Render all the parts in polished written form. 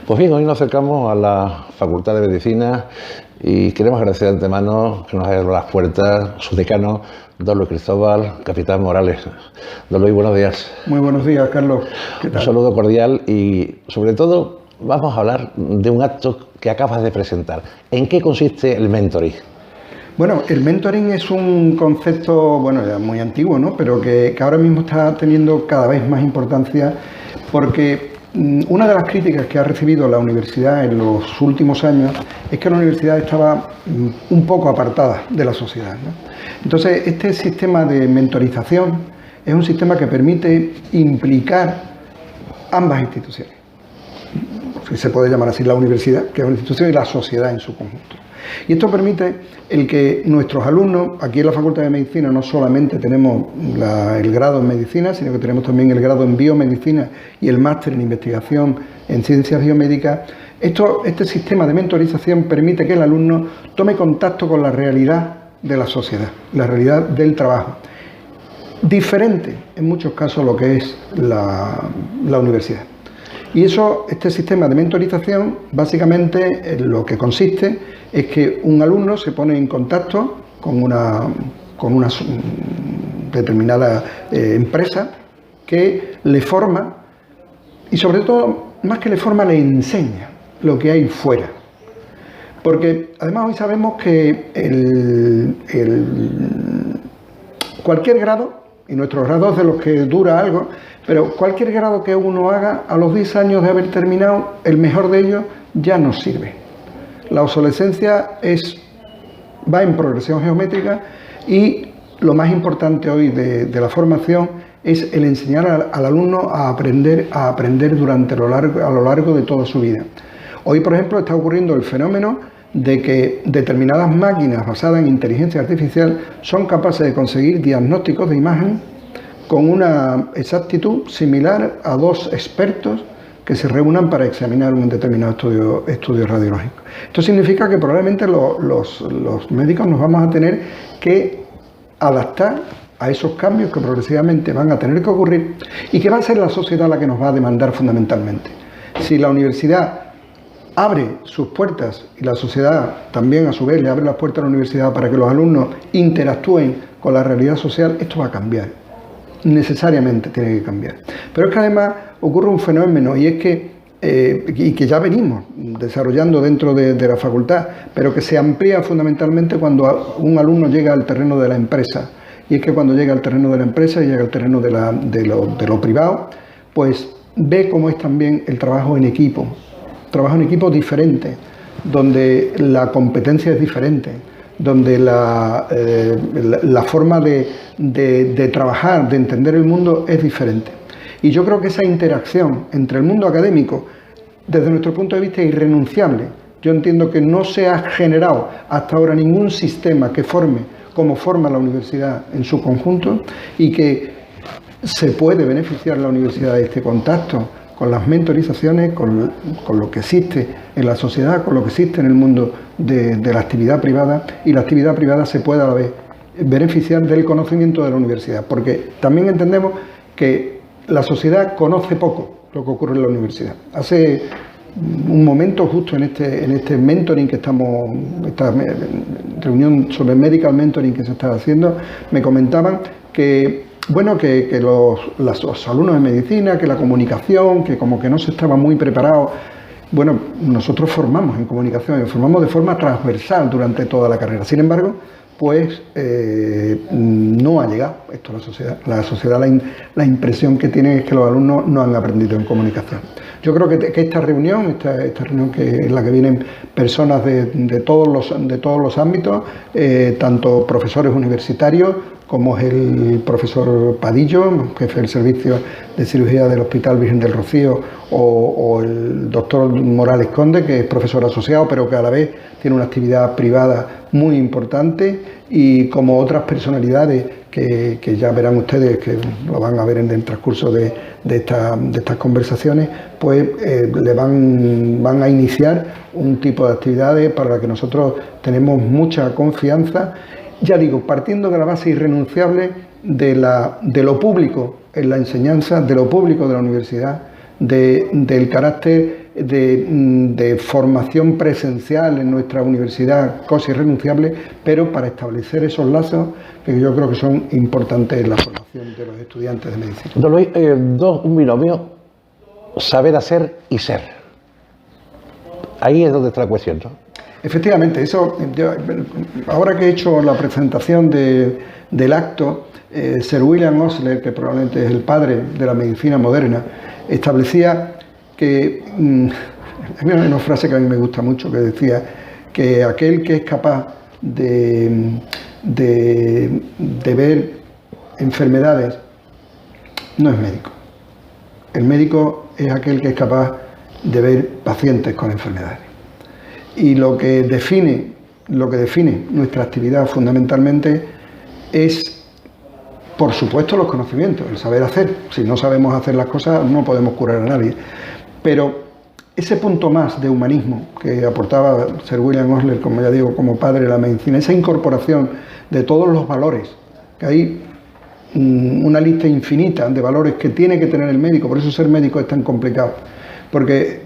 Pues bien, hoy nos acercamos a la Facultad de Medicina y queremos agradecer de antemano que nos haya abierto las puertas su decano, don Luis Cristóbal, capitán Morales. Don Luis, buenos días. Muy buenos días, Carlos. ¿Qué tal? Un saludo cordial y, sobre todo, vamos a hablar de un acto que acabas de presentar. ¿En qué consiste el mentoring? Bueno, el mentoring es un concepto, bueno, ya muy antiguo, ¿no? Pero que ahora mismo está teniendo cada vez más importancia porque una de las críticas que ha recibido la universidad en los últimos años es que la universidad estaba un poco apartada de la sociedad, ¿no? Entonces, este sistema de mentorización es un sistema que permite implicar ambas instituciones. Si se puede llamar así, la universidad, que es una institución, y la sociedad en su conjunto. Y esto permite el que nuestros alumnos, aquí en la Facultad de Medicina no solamente tenemos el grado en Medicina, sino que tenemos también el grado en Biomedicina y el máster en Investigación en Ciencias Biomédicas. Este sistema de mentorización permite que el alumno tome contacto con la realidad de la sociedad, la realidad del trabajo. Diferente, en muchos casos, lo que es la universidad. Y este sistema de mentorización, básicamente, lo que consiste es que un alumno se pone en contacto con una determinada empresa que le forma y, sobre todo, más que le forma, le enseña lo que hay fuera. Porque, además, hoy sabemos que cualquier grado, y nuestros grados de los que dura algo, pero cualquier grado que uno haga, a los 10 años de haber terminado, el mejor de ellos ya no sirve. La obsolescencia va en progresión geométrica y lo más importante hoy de la formación es el enseñar al alumno a aprender a lo largo de toda su vida. Hoy, por ejemplo, está ocurriendo el fenómeno de que determinadas máquinas basadas en inteligencia artificial son capaces de conseguir diagnósticos de imagen con una exactitud similar a dos expertos que se reúnan para examinar un determinado estudio radiológico. Esto significa que probablemente los médicos nos vamos a tener que adaptar a esos cambios que progresivamente van a tener que ocurrir y que va a ser la sociedad la que nos va a demandar fundamentalmente. Si la universidad abre sus puertas y la sociedad también a su vez le abre las puertas a la universidad para que los alumnos interactúen con la realidad social, esto va a cambiar. Necesariamente tiene que cambiar. Pero es que además ocurre un fenómeno y es que, y que ya venimos desarrollando dentro de la facultad, pero que se amplía fundamentalmente cuando un alumno llega al terreno de la empresa. Y es que cuando llega al terreno de la empresa y llega al terreno de lo privado, pues ve cómo es también el trabajo en equipo. Trabajo en equipo diferente, donde la competencia es diferente, donde la forma de trabajar, de entender el mundo es diferente. Y yo creo que esa interacción entre el mundo académico, desde nuestro punto de vista, es irrenunciable. Yo entiendo que no se ha generado hasta ahora ningún sistema que forme como forma la universidad en su conjunto y que se puede beneficiar la universidad de este contacto con las mentorizaciones, con lo que existe en la sociedad, con lo que existe en el mundo de la actividad privada, y la actividad privada se puede a la vez beneficiar del conocimiento de la universidad, porque también entendemos que la sociedad conoce poco lo que ocurre en la universidad. Hace un momento, justo en este mentoring que esta reunión sobre medical mentoring que se está haciendo, me comentaban que los alumnos de medicina, que la comunicación, que como que no se estaba muy preparado. Bueno, nosotros formamos en comunicación, formamos de forma transversal durante toda la carrera. Sin embargo, pues no ha llegado esto a la sociedad. La sociedad, la impresión que tiene es que los alumnos no han aprendido en comunicación. Yo creo que esta reunión que en la que vienen personas de todos los ámbitos, tanto profesores universitarios como es el profesor Padillo, jefe del servicio de cirugía del Hospital Virgen del Rocío, o el doctor Morales Conde, que es profesor asociado, pero que a la vez tiene una actividad privada muy importante, y como otras personalidades que ya verán ustedes, que lo van a ver en el transcurso de estas conversaciones, pues van a iniciar un tipo de actividades para las que nosotros tenemos mucha confianza. Ya digo, partiendo de la base irrenunciable de lo público en la enseñanza, de lo público de la universidad, del carácter de formación presencial en nuestra universidad, cosa irrenunciable, pero para establecer esos lazos que yo creo que son importantes en la formación de los estudiantes de medicina. Don Luis, un binomio, saber hacer y ser. Ahí es donde está la cuestión, ¿no? Efectivamente, ahora que he hecho la presentación del acto, Sir William Osler, que probablemente es el padre de la medicina moderna, establecía que, hay una frase que a mí me gusta mucho, que decía que aquel que es capaz de ver enfermedades no es médico. El médico es aquel que es capaz de ver pacientes con enfermedades. Y lo que define nuestra actividad fundamentalmente es, por supuesto, los conocimientos, el saber hacer. Si no sabemos hacer las cosas, no podemos curar a nadie. Pero ese punto más de humanismo que aportaba Sir William Osler, como ya digo, como padre de la medicina, esa incorporación de todos los valores, que hay una lista infinita de valores que tiene que tener el médico, por eso ser médico es tan complicado, porque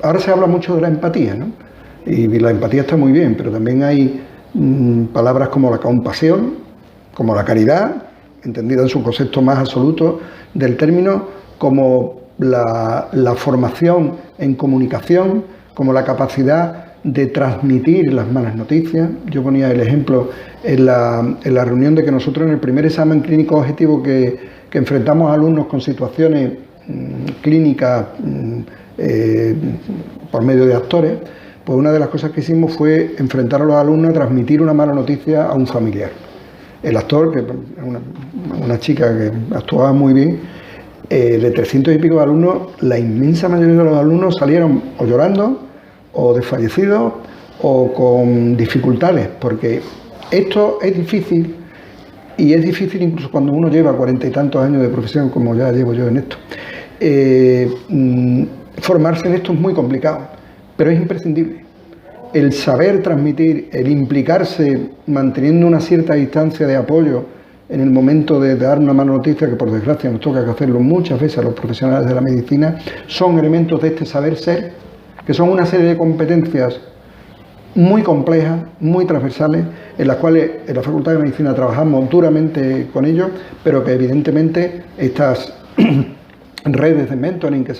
ahora se habla mucho de la empatía, ¿no? Y la empatía está muy bien, pero también hay palabras como la compasión, como la caridad, entendida en su concepto más absoluto del término, como la formación en comunicación, como la capacidad de transmitir las malas noticias. Yo ponía el ejemplo en la reunión de que nosotros en el primer examen clínico objetivo que enfrentamos a alumnos con situaciones clínicas por medio de actores, pues una de las cosas que hicimos fue enfrentar a los alumnos a transmitir una mala noticia a un familiar. El actor, que una chica que actuaba muy bien, de 300 y pico de alumnos, la inmensa mayoría de los alumnos salieron o llorando, o desfallecidos, o con dificultades, porque esto es difícil, y es difícil incluso cuando uno lleva 40 y tantos años de profesión, como ya llevo yo en esto. Formarse en esto es muy complicado, pero es imprescindible. El saber transmitir, el implicarse manteniendo una cierta distancia de apoyo en el momento de dar una mala noticia, que por desgracia nos toca hacerlo muchas veces a los profesionales de la medicina, son elementos de este saber ser, que son una serie de competencias muy complejas, muy transversales, en las cuales en la Facultad de Medicina trabajamos duramente con ellos, pero que evidentemente estas redes de mentoring que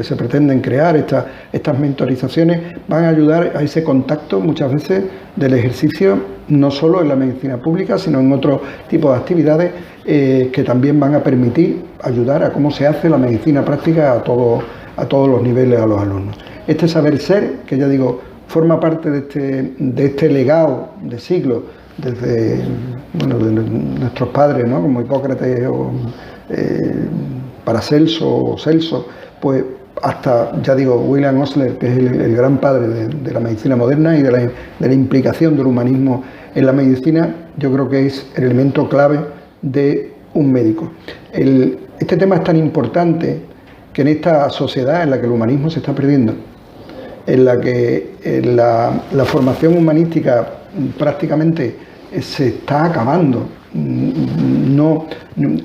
se pretenden crear, estas mentorizaciones, van a ayudar a ese contacto muchas veces del ejercicio, no solo en la medicina pública, sino en otro tipo de actividades que también van a permitir ayudar a cómo se hace la medicina práctica a todos los niveles a los alumnos. Este saber ser, que ya digo, forma parte de este legado de siglos, desde de nuestros padres, ¿no? Como Hipócrates o Paracelso o Celso, pues hasta, ya digo, William Osler, que es el gran padre de la medicina moderna y de la implicación del humanismo en la medicina, yo creo que es el elemento clave de un médico. Este tema es tan importante que en esta sociedad en la que el humanismo se está perdiendo, en la que la formación humanística prácticamente se está acabando,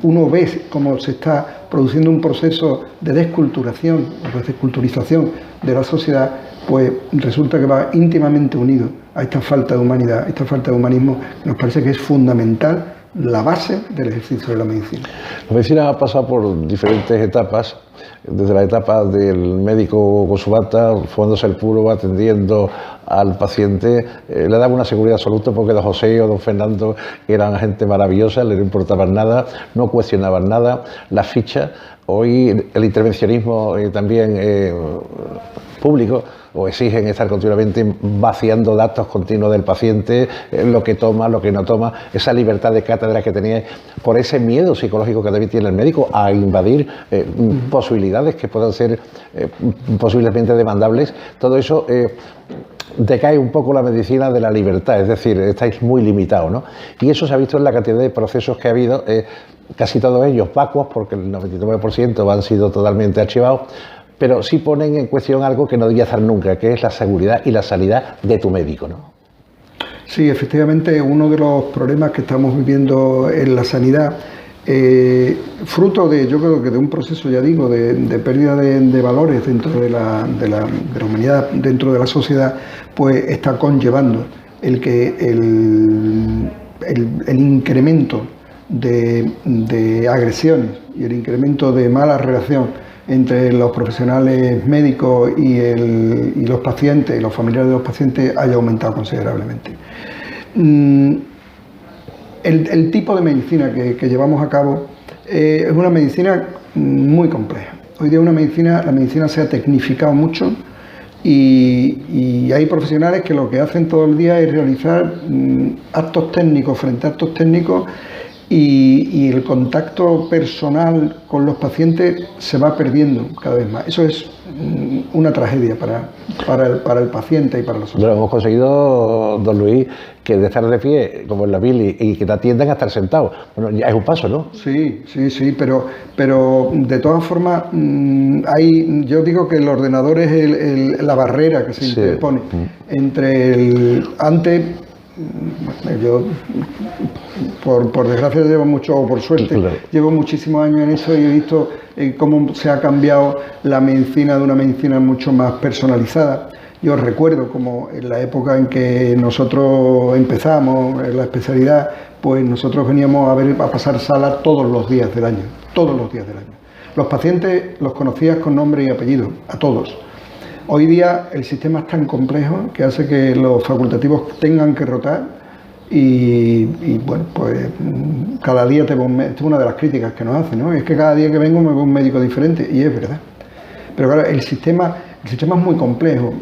uno ve cómo se está produciendo un proceso de desculturación, de desculturización de la sociedad, pues resulta que va íntimamente unido a esta falta de humanidad, esta falta de humanismo, que nos parece que es fundamental, la base del ejercicio de la medicina. La medicina ha pasado por diferentes etapas, desde la etapa del médico con su bata, fumándose el puro, atendiendo al paciente, le daba una seguridad absoluta porque don José o don Fernando eran gente maravillosa, le no importaban nada, no cuestionaban nada, las fichas. Hoy el intervencionismo también público o exigen estar continuamente vaciando datos continuos del paciente, lo que toma, lo que no toma, esa libertad de cátedra que tenía, por ese miedo psicológico que también tiene el médico a invadir posibilidades que puedan ser posiblemente demandables. Todo eso decae un poco la medicina de la libertad, es decir, estáis muy limitados, ¿no? Y eso se ha visto en la cantidad de procesos que ha habido, casi todos ellos vacuos, porque el 99% han sido totalmente archivados, pero sí ponen en cuestión algo que no debería estar nunca, que es la seguridad y la sanidad de tu médico, ¿no? Sí, efectivamente, uno de los problemas que estamos viviendo en la sanidad fruto de, yo creo que de un proceso, ya digo, de pérdida de valores dentro de la humanidad, dentro de la sociedad, pues está conllevando el que el incremento de agresiones y el incremento de mala relación entre los profesionales médicos y los pacientes y los familiares de los pacientes haya aumentado considerablemente. El tipo de medicina que llevamos a cabo es una medicina muy compleja. Hoy día la medicina se ha tecnificado mucho y hay profesionales que lo que hacen todo el día es realizar actos técnicos frente a actos técnicos y el contacto personal con los pacientes se va perdiendo cada vez más. Eso es una tragedia para el paciente y para la sociedad. Pero hemos conseguido, don Luis, que de estar de pie, como en la mili, y que te atiendan a estar sentado. Bueno, ya es un paso, ¿no? Sí, pero de todas formas, yo digo que el ordenador es la barrera que se interpone entre antes. Yo, por desgracia, llevo mucho, o por suerte, llevo muchísimos años en eso y he visto cómo se ha cambiado la medicina de una medicina mucho más personalizada. Yo recuerdo como en la época en que nosotros empezamos en la especialidad, pues nosotros veníamos a pasar sala todos los días del año, Los pacientes los conocías con nombre y apellido, a todos. Hoy día el sistema es tan complejo que hace que los facultativos tengan que rotar y bueno, pues cada día esta es una de las críticas que nos hacen, ¿no? Es que cada día que vengo me veo un médico diferente y es verdad. Pero claro, el sistema es muy complejo.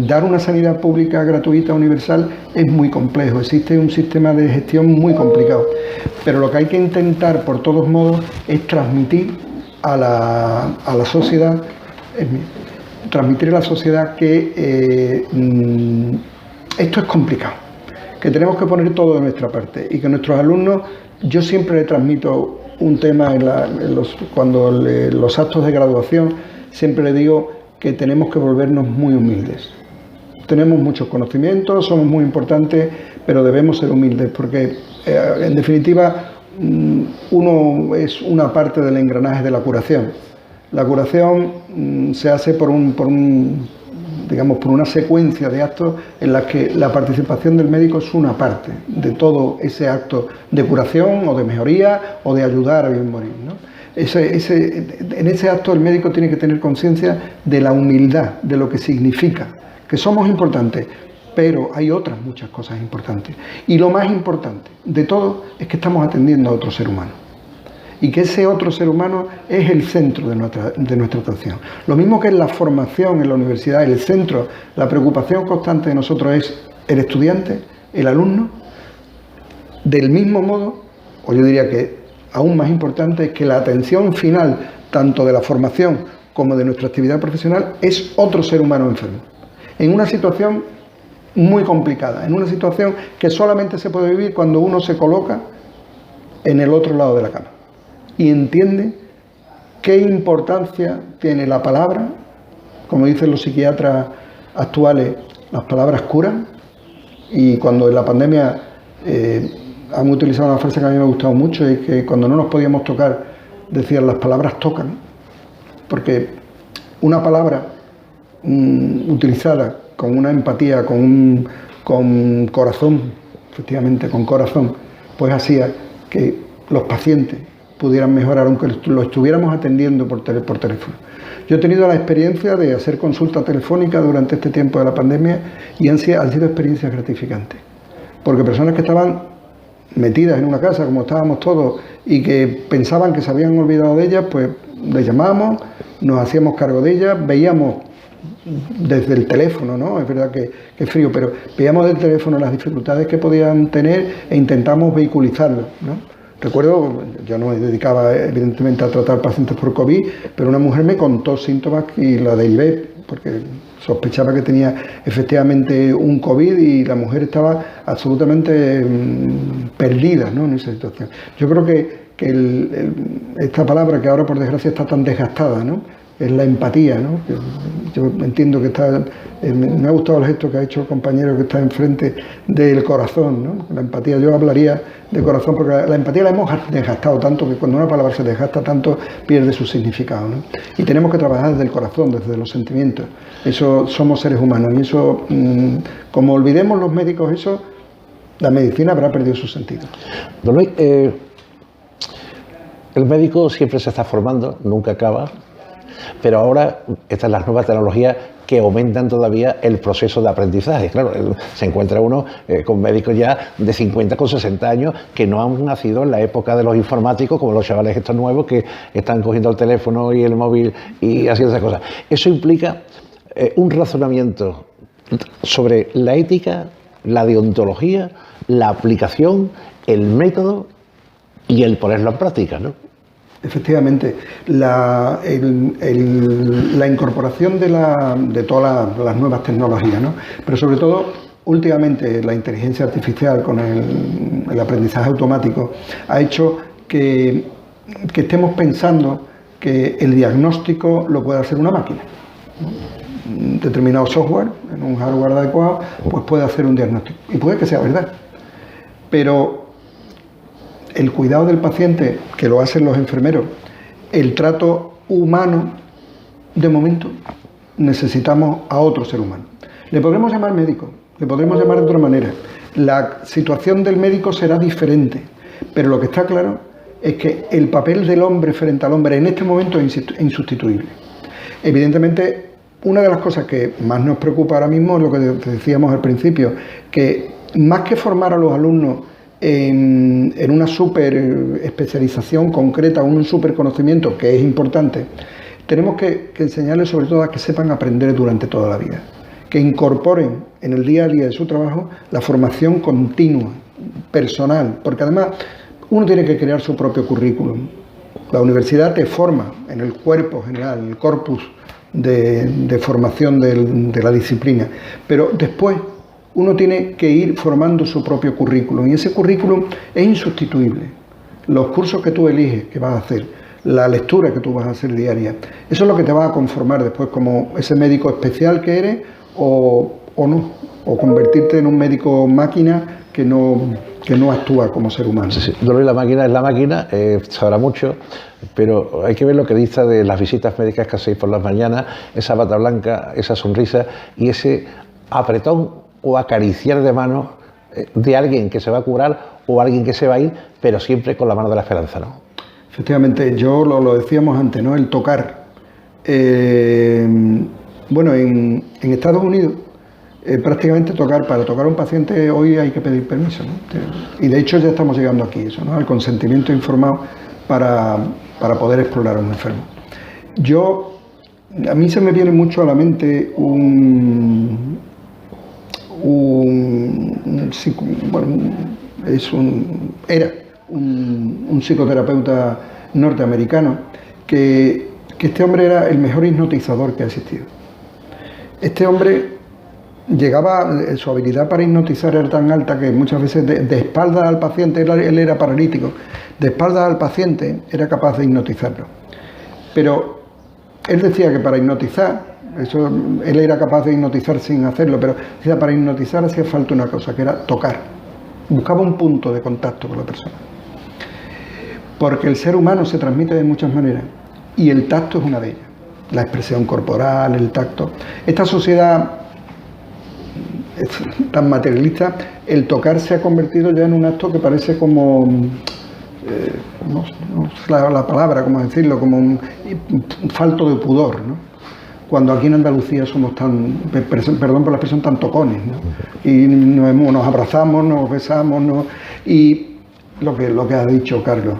Dar una sanidad pública gratuita, universal, es muy complejo. Existe un sistema de gestión muy complicado. Pero lo que hay que intentar, por todos modos, es transmitir a la sociedad, que esto es complicado, que tenemos que poner todo de nuestra parte y que nuestros alumnos, yo siempre les transmito un tema cuando los actos de graduación, siempre les digo que tenemos que volvernos muy humildes. Tenemos muchos conocimientos, somos muy importantes, pero debemos ser humildes porque en definitiva uno es una parte del engranaje de la curación. La curación se hace por una secuencia de actos en las que la participación del médico es una parte de todo ese acto de curación o de mejoría o de ayudar a bien morir, ¿no? En ese acto el médico tiene que tener conciencia de la humildad, de lo que significa, que somos importantes, pero hay otras muchas cosas importantes. Y lo más importante de todo es que estamos atendiendo a otro ser humano. Y que ese otro ser humano es el centro de nuestra atención. Lo mismo que en la formación en la universidad, el centro, la preocupación constante de nosotros es el estudiante, el alumno. Del mismo modo, o yo diría que aún más importante, es que la atención final, tanto de la formación como de nuestra actividad profesional, es otro ser humano enfermo. En una situación muy complicada, en una situación que solamente se puede vivir cuando uno se coloca en el otro lado de la cama y entiende qué importancia tiene la palabra. Como dicen los psiquiatras actuales, las palabras curan, y cuando en la pandemia han utilizado una frase que a mí me ha gustado mucho, es que cuando no nos podíamos tocar, decían las palabras tocan, porque una palabra utilizada con una empatía, con corazón, efectivamente con corazón, pues hacía que los pacientes pudieran mejorar aunque lo estuviéramos atendiendo por teléfono. Yo he tenido la experiencia de hacer consulta telefónica durante este tiempo de la pandemia y han sido experiencias gratificantes, porque personas que estaban metidas en una casa, como estábamos todos, y que pensaban que se habían olvidado de ellas, pues les llamábamos, nos hacíamos cargo de ellas, veíamos desde el teléfono, ¿no? Es verdad que es frío, pero veíamos del teléfono las dificultades que podían tener e intentamos vehiculizarlo, ¿no? Recuerdo, yo no me dedicaba evidentemente a tratar pacientes por COVID, pero una mujer me contó síntomas y la derivé porque sospechaba que tenía efectivamente un COVID y la mujer estaba absolutamente perdida, ¿no?, en esa situación. Yo creo que esta palabra que ahora por desgracia está tan desgastada, ¿no?, es la empatía, ¿no? Yo entiendo que está Me ha gustado el gesto que ha hecho el compañero que está enfrente del corazón, ¿no? La empatía, yo hablaría de corazón, porque la empatía la hemos desgastado tanto que cuando una palabra se desgasta tanto pierde su significado, ¿no? Y tenemos que trabajar desde el corazón, desde los sentimientos. Eso somos seres humanos y eso, como olvidemos los médicos eso, la medicina habrá perdido su sentido. Don Luis, el médico siempre se está formando, nunca acaba, pero ahora están las nuevas tecnologías que aumentan todavía el proceso de aprendizaje. Claro, se encuentra uno con médicos ya de 50 con 60 años que no han nacido en la época de los informáticos, como los chavales estos nuevos que están cogiendo el teléfono y el móvil y haciendo esas cosas. Eso implica un razonamiento sobre la ética, la deontología, la aplicación, el método y el ponerlo en práctica, ¿no? Efectivamente, la incorporación de todas las nuevas tecnologías, ¿no? Pero sobre todo, últimamente, la inteligencia artificial con el aprendizaje automático ha hecho que estemos pensando que el diagnóstico lo puede hacer una máquina, ¿no? Un determinado software, en un hardware adecuado, pues puede hacer un diagnóstico. Y puede que sea verdad. Pero el cuidado del paciente, que lo hacen los enfermeros, el trato humano, de momento, necesitamos a otro ser humano. Le podremos llamar médico, le podremos llamar de otra manera. La situación del médico será diferente, pero lo que está claro es que el papel del hombre frente al hombre en este momento es insustituible. Evidentemente, una de las cosas que más nos preocupa ahora mismo es lo que decíamos al principio, que más que formar a los alumnos en una super especialización concreta, un super conocimiento que es importante, tenemos que enseñarles sobre todo a que sepan aprender durante toda la vida, que incorporen en el día a día de su trabajo la formación continua, personal, porque además uno tiene que crear su propio currículum. La universidad te forma en el cuerpo general, en el corpus de formación de la disciplina, pero después uno tiene que ir formando su propio currículum y ese currículum es insustituible. Los cursos que tú eliges, que vas a hacer, la lectura que tú vas a hacer diaria, eso es lo que te va a conformar después como ese médico especial que eres o no, o convertirte en un médico máquina que no actúa como ser humano. Sí, sí. La máquina es la máquina, sabrá mucho, pero hay que ver lo que dice de las visitas médicas que hacéis por las mañanas, esa bata blanca, esa sonrisa y ese apretón o acariciar de mano de alguien que se va a curar o alguien que se va a ir, pero siempre con la mano de la esperanza, ¿no? Efectivamente, yo lo decíamos antes, ¿no? El tocar. Bueno, en Estados Unidos, prácticamente para tocar a un paciente hoy hay que pedir permiso, ¿no? Y de hecho ya estamos llegando aquí, eso, ¿no? Al consentimiento informado para poder explorar a un enfermo. A mí se me viene mucho a la mente era un psicoterapeuta norteamericano que este hombre era el mejor hipnotizador que ha existido. Este hombre su habilidad para hipnotizar era tan alta que muchas veces de espaldas al paciente, él era paralítico, de espaldas al paciente era capaz de hipnotizarlo. Pero él decía que para hipnotizar, él era capaz de hipnotizar sin hacerlo, pero decía, para hipnotizar hacía falta una cosa, que era tocar. Buscaba un punto de contacto con la persona. Porque el ser humano se transmite de muchas maneras y el tacto es una de ellas. La expresión corporal, el tacto. Esta sociedad es tan materialista, el tocar se ha convertido ya en un acto que parece como, no sé la palabra, cómo decirlo, como un falto de pudor, ¿no? Cuando aquí en Andalucía somos perdón por la expresión, tan tocones, ¿no? Y nos abrazamos, nos besamos, ¿no? Y lo que ha dicho Carlos,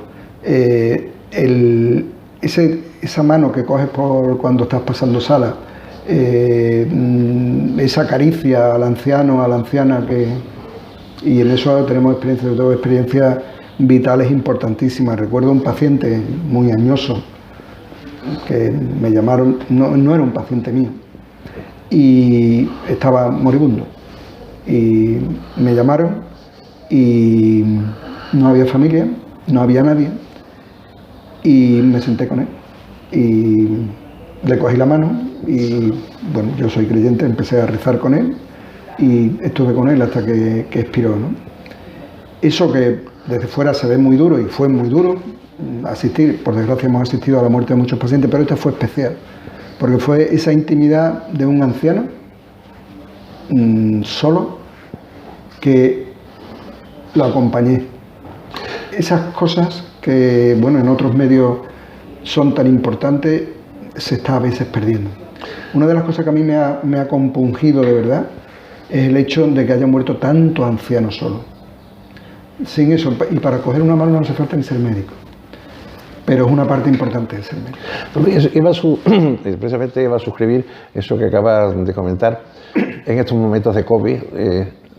esa mano que coges cuando estás pasando sala, esa caricia al anciano, a la anciana, y en eso tenemos experiencias vitales importantísimas. Recuerdo un paciente muy añoso que me llamaron, no era un paciente mío, y estaba moribundo, y me llamaron y no había familia, no había nadie, y me senté con él y le cogí la mano y bueno, yo soy creyente, empecé a rezar con él y estuve con él hasta que expiró, ¿no? Eso que desde fuera se ve muy duro y fue muy duro asistir, por desgracia hemos asistido a la muerte de muchos pacientes, pero este fue especial, porque fue esa intimidad de un anciano solo que lo acompañé. Esas cosas que, bueno, en otros medios son tan importantes, se está a veces perdiendo. Una de las cosas que a mí me ha compungido de verdad es el hecho de que haya muerto tantos ancianos solos. Sin eso, y para coger una mano no hace falta ni ser médico, pero es una parte importante de ser médico. Precisamente iba a suscribir eso que acabas de comentar. En estos momentos de COVID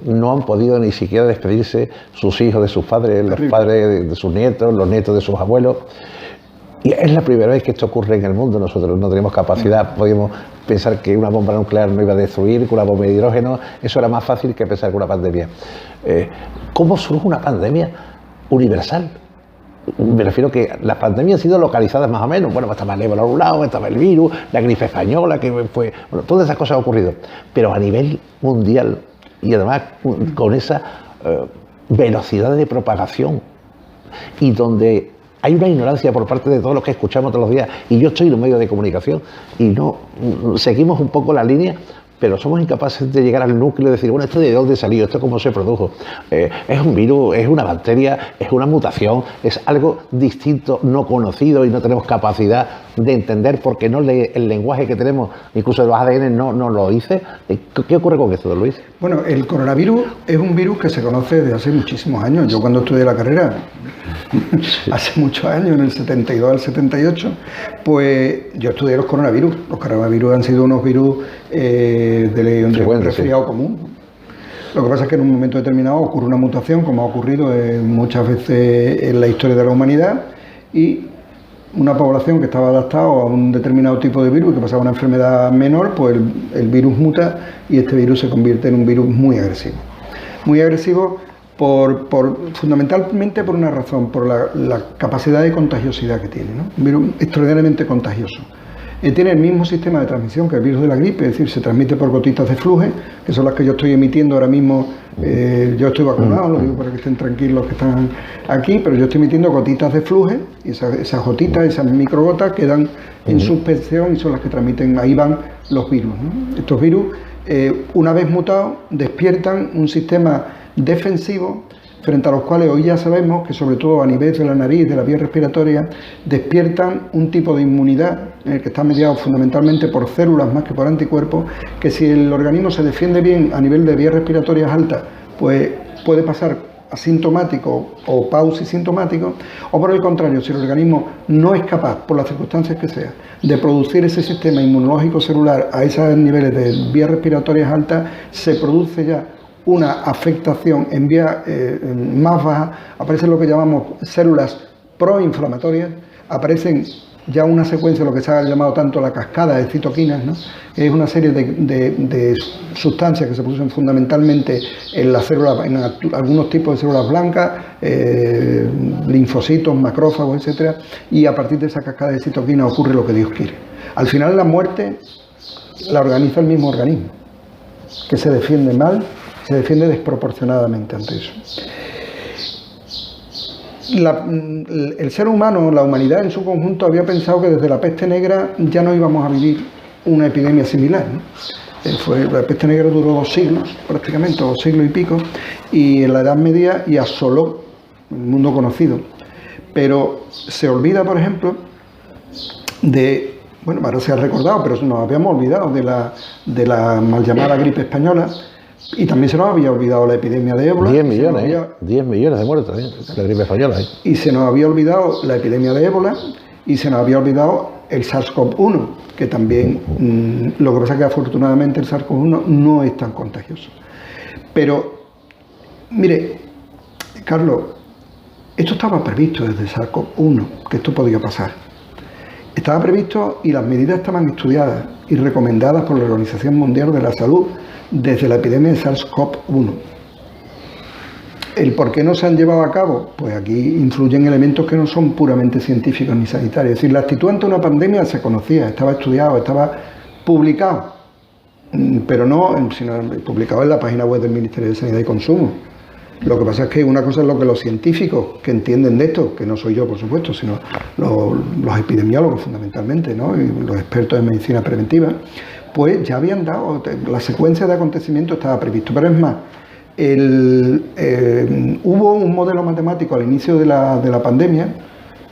no han podido ni siquiera despedirse sus hijos de sus padres, los padres de sus nietos, los nietos de sus abuelos. Y es la primera vez que esto ocurre en el mundo. Nosotros no tenemos capacidad, podíamos pensar que una bomba nuclear no iba a destruir, que una bomba de hidrógeno, eso era más fácil que pensar que una pandemia. ¿Cómo surge una pandemia universal? Me refiero que las pandemias han sido localizadas más o menos. Bueno, estaba el ébola a un lado, estaba el virus, la gripe española, que fue... Bueno, todas esas cosas han ocurrido. Pero a nivel mundial, y además con esa velocidad de propagación, y donde hay una ignorancia por parte de todos los que escuchamos todos los días, y yo estoy en un medio de comunicación, y no seguimos un poco la línea, pero somos incapaces de llegar al núcleo y decir, bueno, ¿esto de dónde salió? ¿Esto cómo se produjo? ¿Es un virus? ¿Es una bacteria? ¿Es una mutación? ¿Es algo distinto, no conocido y no tenemos capacidad de entender porque no el lenguaje que tenemos, incluso de los ADN, no lo dice? ¿Qué ocurre con esto, don Luis? Bueno, el coronavirus es un virus que se conoce desde hace muchísimos años. Yo cuando estudié la carrera, hace muchos años, en el 72 al 78, pues yo estudié los coronavirus. Los coronavirus han sido unos virus de un resfriado común. Lo que pasa es que en un momento determinado ocurre una mutación, como ha ocurrido muchas veces en la historia de la humanidad, y una población que estaba adaptada a un determinado tipo de virus, que pasaba una enfermedad menor, pues el virus muta y este virus se convierte en un virus muy agresivo. Muy agresivo fundamentalmente por una razón, por la capacidad de contagiosidad que tiene, ¿no? Un virus extraordinariamente contagioso. Tiene el mismo sistema de transmisión que el virus de la gripe, es decir, se transmite por gotitas de fluge, que son las que yo estoy emitiendo ahora mismo. Yo estoy vacunado, lo digo para que estén tranquilos los que están aquí, pero yo estoy emitiendo gotitas de fluge, y esas gotitas, esas microgotas quedan en suspensión y son las que transmiten, ahí van los virus, ¿no? Estos virus, una vez mutados, despiertan un sistema defensivo frente a los cuales hoy ya sabemos que sobre todo a nivel de la nariz, de la vía respiratoria, despiertan un tipo de inmunidad que está mediado fundamentalmente por células más que por anticuerpos, que si el organismo se defiende bien a nivel de vías respiratorias altas, pues puede pasar asintomático o pausisintomático, o por el contrario, si el organismo no es capaz, por las circunstancias que sea, de producir ese sistema inmunológico celular a esos niveles de vías respiratorias altas, se produce ya una afectación en vía más baja, aparecen lo que llamamos células proinflamatorias, aparecen ya una secuencia de lo que se ha llamado tanto la cascada de citoquinas, ¿no? Es una serie de sustancias que se producen fundamentalmente en las células, en algunos tipos de células blancas, linfocitos, macrófagos, etcétera, y a partir de esa cascada de citoquinas ocurre lo que Dios quiere. Al final la muerte la organiza el mismo organismo, que se defiende mal, se defiende desproporcionadamente ante eso. El ser humano, la humanidad en su conjunto, había pensado que desde la peste negra ya no íbamos a vivir una epidemia similar, ¿no? La peste negra duró 2 siglos, prácticamente, 2 siglos y pico, y en la Edad Media y asoló el mundo conocido. Pero se olvida, por ejemplo, bueno, ahora se ha recordado, pero nos habíamos olvidado de la mal llamada gripe española. Y también se nos había olvidado la epidemia de ébola. 10 millones, 10 millones de muertos, la gripe española. Y se nos había olvidado la epidemia de ébola y se nos había olvidado el SARS-CoV-1, que también, lo que pasa es que afortunadamente el SARS-CoV-1 no es tan contagioso. Pero, mire, Carlos, esto estaba previsto desde el SARS-CoV-1, que esto podía pasar. Estaba previsto y las medidas estaban estudiadas y recomendadas por la Organización Mundial de la Salud desde la epidemia de SARS-CoV-1. ¿El por qué no se han llevado a cabo? Pues aquí influyen elementos que no son puramente científicos ni sanitarios. Es decir, la actitud ante una pandemia se conocía, estaba estudiado, estaba publicado, pero no, sino publicado en la página web del Ministerio de Sanidad y Consumo. Lo que pasa es que una cosa es lo que los científicos que entienden de esto, que no soy yo por supuesto, sino los epidemiólogos fundamentalmente, ¿no? Y los expertos en medicina preventiva, pues ya habían dado, la secuencia de acontecimientos estaba previsto. Pero es más, hubo un modelo matemático al inicio de la pandemia,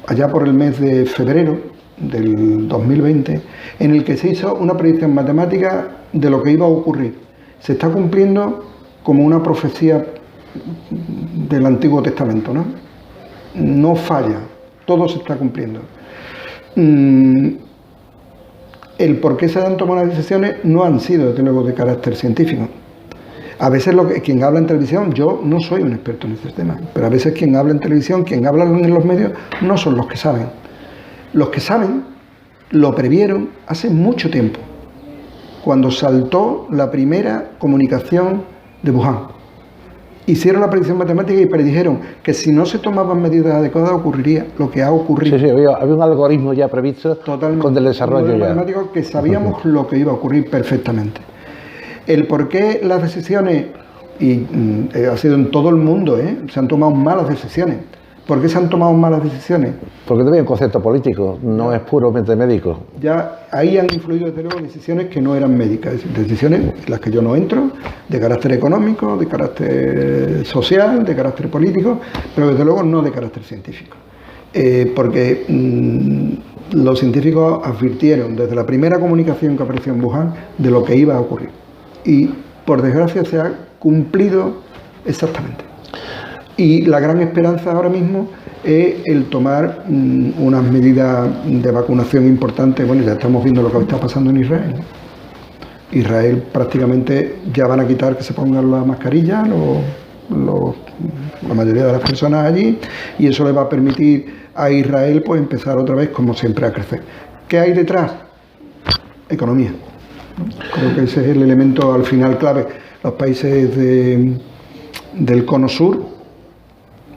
allá por el mes de febrero del 2020, en el que se hizo una predicción matemática de lo que iba a ocurrir. Se está cumpliendo como una profecía del Antiguo Testamento, ¿no? No falla, todo se está cumpliendo. El por qué se han tomado las decisiones no han sido, desde luego, de carácter científico. A veces quien habla en televisión, yo no soy un experto en este tema, pero a veces quien habla en televisión, quien habla en los medios, no son los que saben. Los que saben lo previeron hace mucho tiempo, cuando saltó la primera comunicación de Wuhan. Hicieron la predicción matemática y predijeron que si no se tomaban medidas adecuadas ocurriría lo que ha ocurrido. Sí, había un algoritmo ya previsto. Totalmente, con el desarrollo ya. Matemático que sabíamos lo que iba a ocurrir perfectamente. El por qué las decisiones, y ha sido en todo el mundo, se han tomado malas decisiones. ¿Por qué se han tomado malas decisiones? Porque también hay un concepto político, no es puramente médico. Ya ahí han influido desde luego decisiones que no eran médicas, decisiones en las que yo no entro, de carácter económico, de carácter social, de carácter político, pero desde luego no de carácter científico. Porque los científicos advirtieron desde la primera comunicación que apareció en Wuhan de lo que iba a ocurrir. Y por desgracia se ha cumplido exactamente. Y la gran esperanza ahora mismo es el tomar unas medidas de vacunación importantes. Bueno, ya estamos viendo lo que está pasando en Israel, ¿no? Israel prácticamente ya van a quitar que se pongan la mascarilla la mayoría de las personas allí, y eso le va a permitir a Israel pues empezar otra vez como siempre a crecer. ¿Qué hay detrás? Economía, ¿no? Creo que ese es el elemento al final clave. Los países del cono sur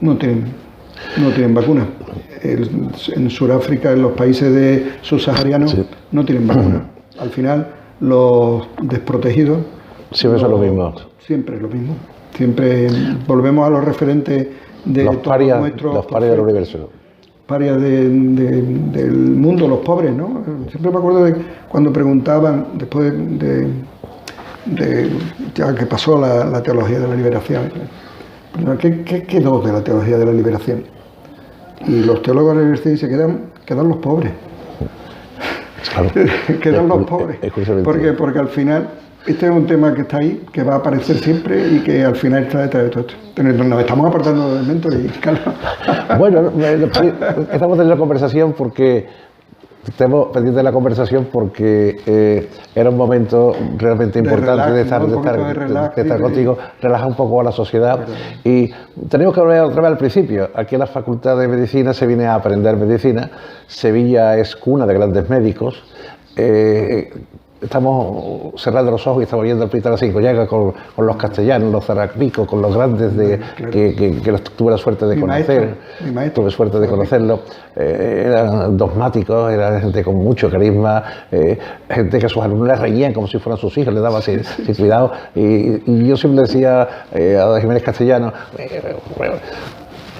no tienen vacuna. En Sudáfrica, en los países subsaharianos, sí, no tienen vacuna. Al final, los desprotegidos siempre son los mismos. Siempre es lo mismo. Siempre volvemos a los referentes de los todos parias, nuestros... Los parias del universo. Parias del mundo, los pobres, ¿no? Siempre me acuerdo de cuando preguntaban, después de ya que pasó la teología de la liberación, ¿qué quedó de la teología de la liberación? Y los teólogos de la liberación dicen quedan los pobres. Claro. Quedan los pobres. Porque al final, este es un tema que está ahí, que va a aparecer siempre y que al final está detrás de todo esto. Nos estamos apartando del momento y claro. Bueno, estamos teniendo la conversación porque estamos pendientes de la conversación porque era un momento realmente importante de estar contigo, relajar un poco a la sociedad. Y tenemos que volver otra vez al principio. Aquí en la Facultad de Medicina se viene a aprender medicina. Sevilla es cuna de grandes médicos. Estamos cerrando los ojos y estamos viendo el Hospital de Cinco Llagas con los castellanos, los zarracnicos, con los grandes que tuve la suerte de conocer. Tuve suerte de conocerlos. Eran dogmáticos, eran gente con mucho carisma, gente que a sus alumnos les reñían como si fueran sus hijos, les daba sin cuidado. Y yo siempre decía a Jiménez Castellano,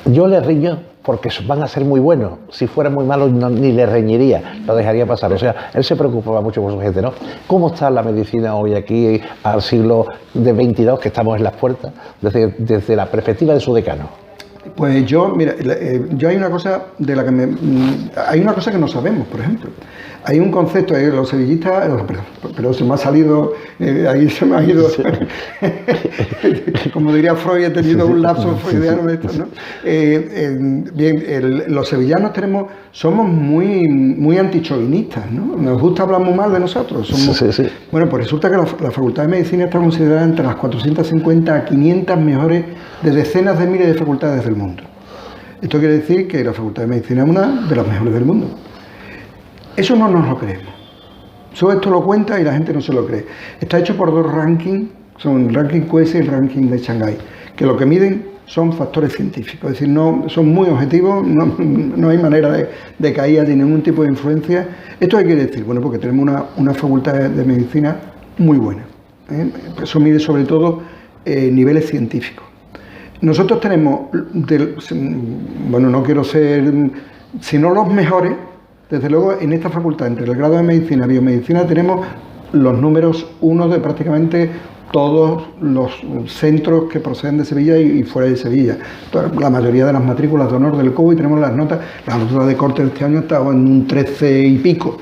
yo les riño porque van a ser muy buenos. Si fueran muy malos ni les reñiría, lo dejaría pasar. O sea, él se preocupaba mucho por su gente, ¿no? ¿Cómo está la medicina hoy aquí al siglo XXII, que estamos en las puertas, desde la perspectiva de su decano? Pues yo, mira, yo hay una cosa de la que hay una cosa que no sabemos, por ejemplo. Hay un concepto, los sevillistas, pero se me ha salido, ahí se me ha ido, como diría Freud, he tenido un lapso freudiano de esto, ¿no? Los sevillanos somos muy antichauvinistas, ¿no? Nos gusta hablar muy mal de nosotros. Sí. Bueno, pues resulta que la Facultad de Medicina está considerada entre las 450 a 500 mejores de decenas de miles de facultades del mundo. Esto quiere decir que la Facultad de Medicina es una de las mejores del mundo. Eso no nos lo creemos. Esto lo cuenta y la gente no se lo cree. Está hecho por dos rankings, son el ranking QS y el ranking de Shanghái, que lo que miden son factores científicos, es decir, no, son muy objetivos, no hay manera de que ahí haya ningún tipo de influencia. ¿Esto qué quiere decir? Bueno, porque tenemos una facultad de medicina muy buena. Eso mide sobre todo niveles científicos. Nosotros tenemos, bueno, no quiero ser, sino los mejores, desde luego en esta facultad, entre el grado de medicina y biomedicina, tenemos los números 1 de prácticamente todos los centros que proceden de Sevilla y fuera de Sevilla. La mayoría de las matrículas de honor del COU, y tenemos las notas de corte de este año estaban en un 13 y pico.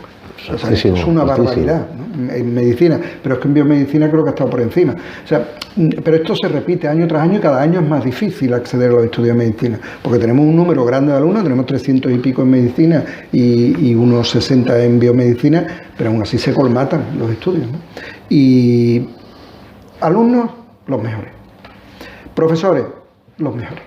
O sea, es una barbaridad, ¿no? En medicina, pero es que en biomedicina creo que ha estado por encima. O sea, pero esto se repite año tras año y cada año es más difícil acceder a los estudios de medicina, porque tenemos un número grande de alumnos, tenemos 300 y pico en medicina y unos 60 en biomedicina, pero aún así se colmatan los estudios, ¿no? Y alumnos, los mejores. Profesores, los mejores.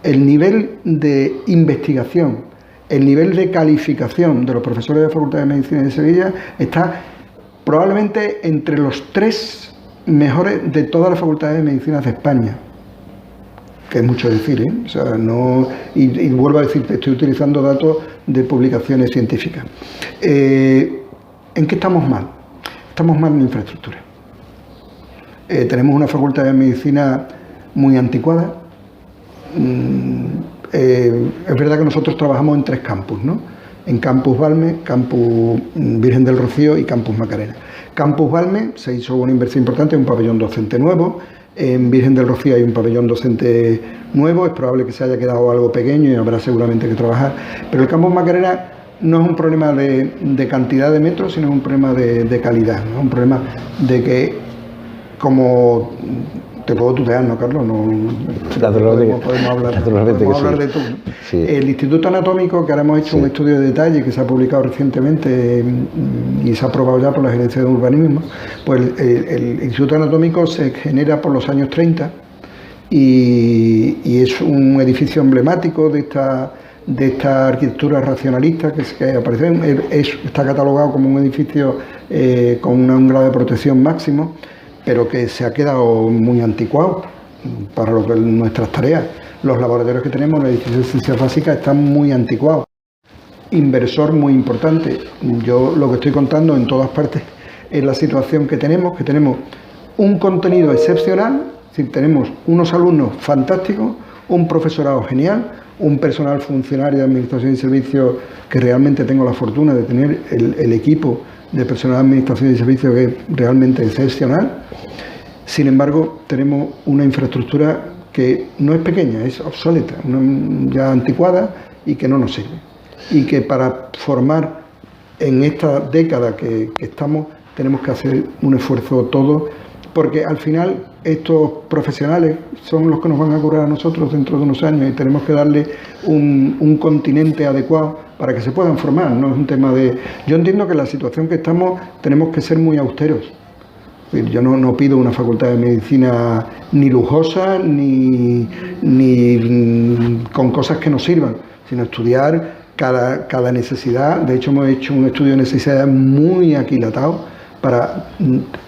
El nivel de investigación, el nivel de calificación de los profesores de la Facultad de Medicina de Sevilla está probablemente entre los 3 mejores de todas las facultades de medicina de España, que es mucho decir, ¿eh? O sea, no, y vuelvo a decir, estoy utilizando datos de publicaciones científicas. ¿En qué estamos mal? Estamos mal en infraestructura. Tenemos una facultad de medicina muy anticuada. Es verdad que nosotros trabajamos en 3 campus, ¿no? En Campus Balme, Campus Virgen del Rocío y Campus Macarena. Campus Balme se hizo una inversión importante, un pabellón docente nuevo. En Virgen del Rocío hay un pabellón docente nuevo, es probable que se haya quedado algo pequeño y habrá seguramente que trabajar. Pero el Campus Macarena no es un problema de cantidad de metros, sino un problema de calidad, ¿no? Un problema de que, como te puedo tutear, ¿no, Carlos? No, podemos hablar de tú. Sí. El Instituto Anatómico, que ahora hemos hecho un estudio de detalle que se ha publicado recientemente y se ha aprobado ya por la Gerencia de Urbanismo, pues el Instituto Anatómico se genera por los años 30 y es un edificio emblemático de esta arquitectura racionalista que aparece. Está catalogado como un edificio con un grado de protección máximo, pero que se ha quedado muy anticuado para nuestras tareas. Los laboratorios que tenemos en el edificio de ciencias básicas están muy anticuados. Inversor muy importante. Yo lo que estoy contando en todas partes es la situación que tenemos un contenido excepcional, es decir, tenemos unos alumnos fantásticos, un profesorado genial, un personal funcionario de administración y servicios que realmente tengo la fortuna de tener el equipo de personal de administración y servicios que es realmente excepcional. Sin embargo, tenemos una infraestructura que no es pequeña, es obsoleta, ya anticuada y que no nos sirve. Y que para formar en esta década que estamos, tenemos que hacer un esfuerzo todos, porque al final estos profesionales son los que nos van a curar a nosotros dentro de unos años y tenemos que darle un continente adecuado para que se puedan formar. No es un tema de... Yo entiendo que en la situación que estamos tenemos que ser muy austeros. Yo no pido una facultad de medicina ni lujosa ni con cosas que nos sirvan, sino estudiar cada necesidad. De hecho, hemos hecho un estudio de necesidades muy aquilatado para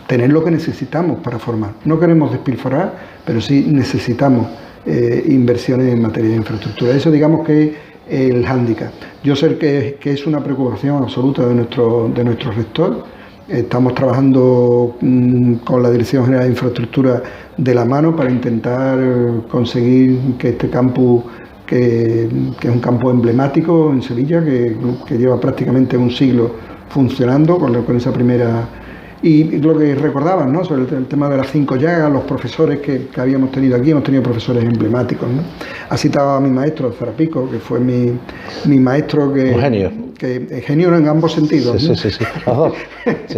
tener lo que necesitamos para formar. No queremos despilfarrar, pero sí necesitamos inversiones en materia de infraestructura. Eso, digamos, que es el hándicap. Yo sé que es una preocupación absoluta de nuestro rector. Estamos trabajando con la Dirección General de Infraestructura de la mano para intentar conseguir que este campus, que es un campo emblemático en Sevilla, que lleva prácticamente un siglo funcionando con esa primera... Y lo que recordaban, ¿no?, sobre el tema de las 5 llagas, los profesores que habíamos tenido aquí, hemos tenido profesores emblemáticos, ¿no? Ha citado a mi maestro Zarapico, que fue mi maestro que... Un genio. Genio en ambos sentidos, ¿no? Sí.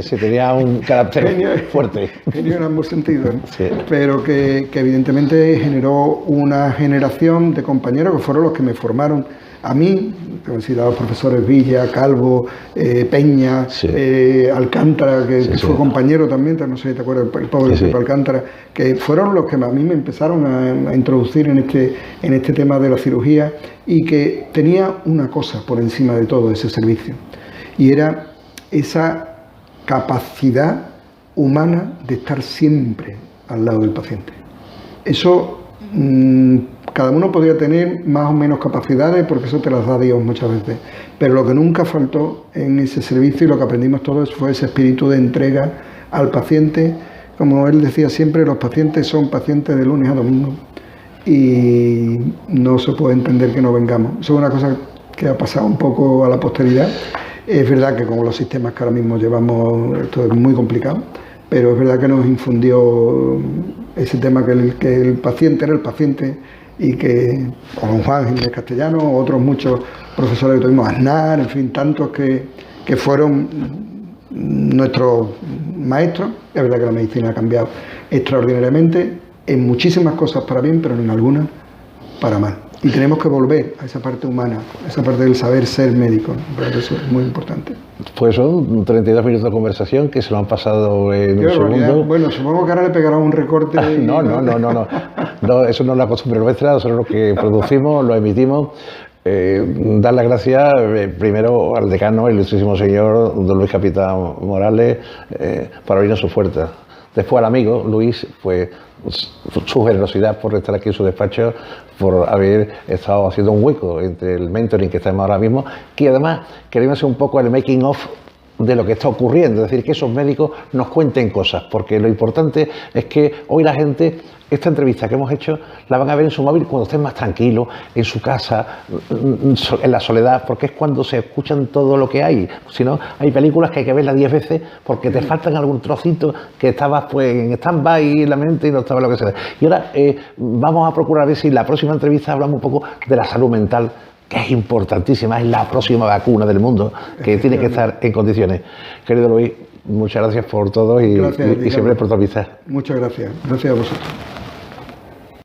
Sí, tenía un carácter fuerte. Genio en ambos sentidos, ¿no? Sí. Pero que evidentemente generó una generación de compañeros que fueron los que me formaron a mí, como decir, a los profesores Villa, Calvo, Peña, Alcántara, que fue compañero también, no sé si te acuerdas, el pobre Pepe Alcántara, que fueron los que a mí me empezaron a introducir en este tema de la cirugía, y que tenía una cosa por encima de todo ese servicio, y era esa capacidad humana de estar siempre al lado del paciente. Eso Cada uno podía tener más o menos capacidades, porque eso te las da Dios muchas veces, pero lo que nunca faltó en ese servicio, y lo que aprendimos todos, fue ese espíritu de entrega al paciente. Como él decía siempre, los pacientes son pacientes de lunes a domingo y no se puede entender que no vengamos. Eso es una cosa que ha pasado un poco a la posteridad. Es verdad que con los sistemas que ahora mismo llevamos, esto es muy complicado, pero es verdad que nos infundió ese tema que el paciente era el paciente, y que con don Juan Jiménez Castellano, otros muchos profesores que tuvimos, Aznar, en fin, tantos que fueron nuestros maestros. Es verdad que la medicina ha cambiado extraordinariamente, en muchísimas cosas para bien, pero en algunas para mal. Y tenemos que volver a esa parte humana, a esa parte del saber ser médico, ¿no? Eso es muy importante. Pues son 32 minutos de conversación que se lo han pasado en un segundo. Bueno, supongo que ahora le pegará un recorte. No, eso no es la costumbre nuestra, nosotros lo que producimos, lo emitimos. Dar las gracias primero al decano, el ilustrísimo señor don Luis Capitán Morales, por abrirnos su puerta. Después al amigo Luis, pues su generosidad por estar aquí en su despacho, por haber estado haciendo un hueco entre el mentoring que estamos ahora mismo, que además queremos hacer un poco el making of de lo que está ocurriendo, es decir, que esos médicos nos cuenten cosas, porque lo importante es que hoy la gente, esta entrevista que hemos hecho, la van a ver en su móvil cuando estén más tranquilos, en su casa, en la soledad, porque es cuando se escuchan todo lo que hay. Si no, hay películas que hay que verlas 10 veces porque te faltan algún trocito que estabas pues en stand-by en la mente y no estaba lo que sea. Y ahora vamos a procurar ver si en la próxima entrevista hablamos un poco de la salud mental, que es importantísima, es la próxima vacuna del mundo, que tiene que estar en condiciones. Querido Luis, muchas gracias por todo y siempre por tu amistad. Muchas gracias. Gracias a vosotros.